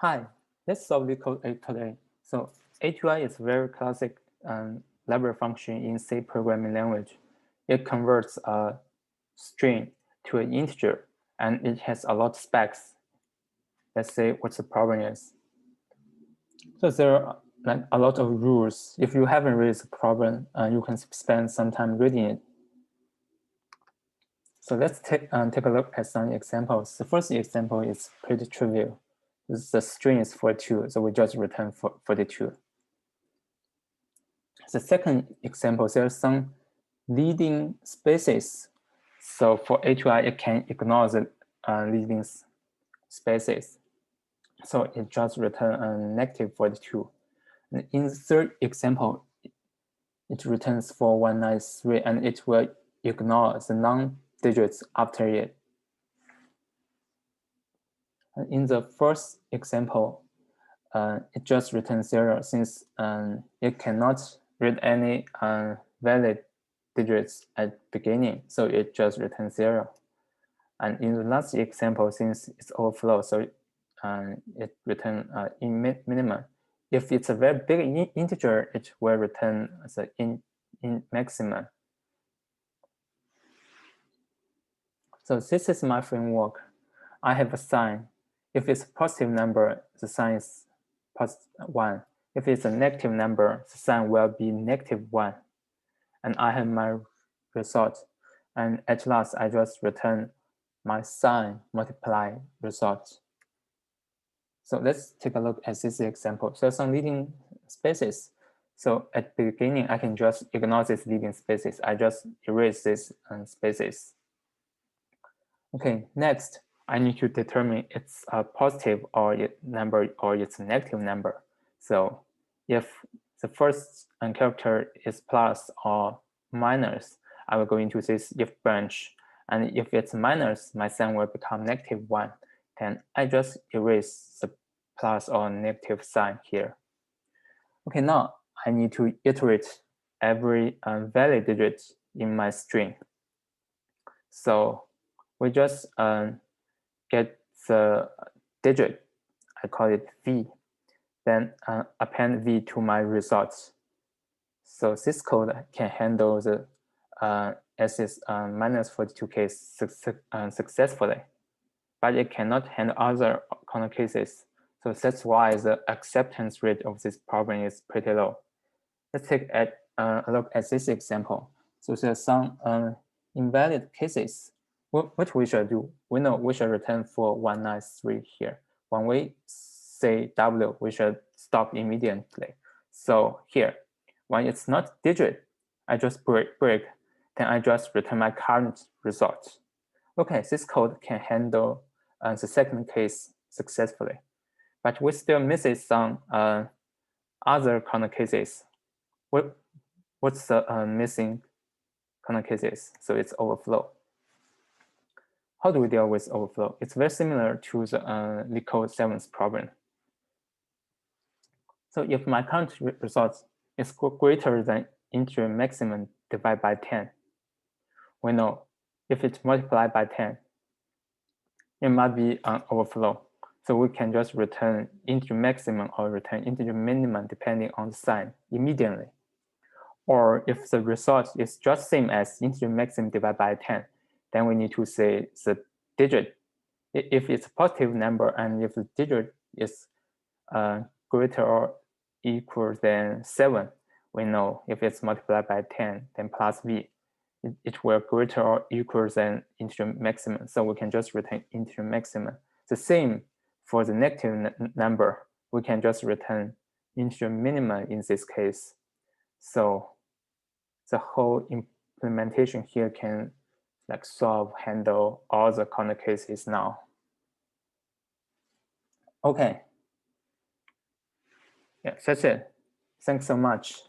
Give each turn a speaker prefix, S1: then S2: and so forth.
S1: Hi, let's solve LeetCode 8 today. So atoi is a very classic library function in C programming language. It converts a string to an integer, and it has a lot of specs. Let's say what the problem is. So there are like a lot of rules. If you haven't read the problem, you can spend some time reading it. So let's take a look at some examples. The first example is pretty trivial. The string is 42, so we just return 42. The second example, there are some leading spaces. So for atoi, it can ignore the leading spaces. So it just return a negative 42. And in the third example, it returns 4193, and it will ignore the non-digits after it. And in the first example, it just returns 0 since it cannot read any valid digits at beginning, so it just returns 0. And in the last example, since it's overflow, so it returns in minimum. If it's a very big integer, it will return as an in maximum. So this is my framework. I have a sign. If it's a positive number, the sign is +1. If it's a negative number, the sign will be -1. And I have my result. And at last, I just return my sign multiply result. So let's take a look at this example. So some leading spaces. So at the beginning, I can just ignore these leading spaces. I just erase these spaces. Okay, next, I need to determine it's a positive or number or it's a negative number. So if the first character is plus or minus, I will go into this if branch. And if it's minus, my sign will become -1. Then I just erase the plus or negative sign here. Okay, now I need to iterate every valid digit in my string. So we just get the digit, I call it v, then append v to my results. So this code can handle the SS -42 case successfully, but it cannot handle other corner cases. So that's why the acceptance rate of this problem is pretty low. Let's take a look at this example. So there's some invalid cases. What we should do? We know we should return 4193 here. When we say W, we should stop immediately. So here, when it's not digit, I just break, then I just return my current result. Okay, this code can handle the second case successfully, but we still misses some other corner cases. What's the missing corner cases? So it's overflow. How do we deal with overflow? It's very similar to the LeetCode 7's problem. So if my current result is greater than integer maximum divided by 10, we know if it's multiplied by 10, it must be an overflow. So we can just return integer maximum or return integer minimum depending on the sign immediately. Or if the result is just same as integer maximum divided by 10, then we need to say the digit. If it's a positive number and if the digit is greater or equal than 7, we know if it's multiplied by 10, then plus v, it will greater or equal than integer maximum. So we can just return integer maximum. The same for the negative number, we can just return integer minimum in this case. So the whole implementation here can handle all the corner cases now. Okay. Yeah, that's it. Thanks so much.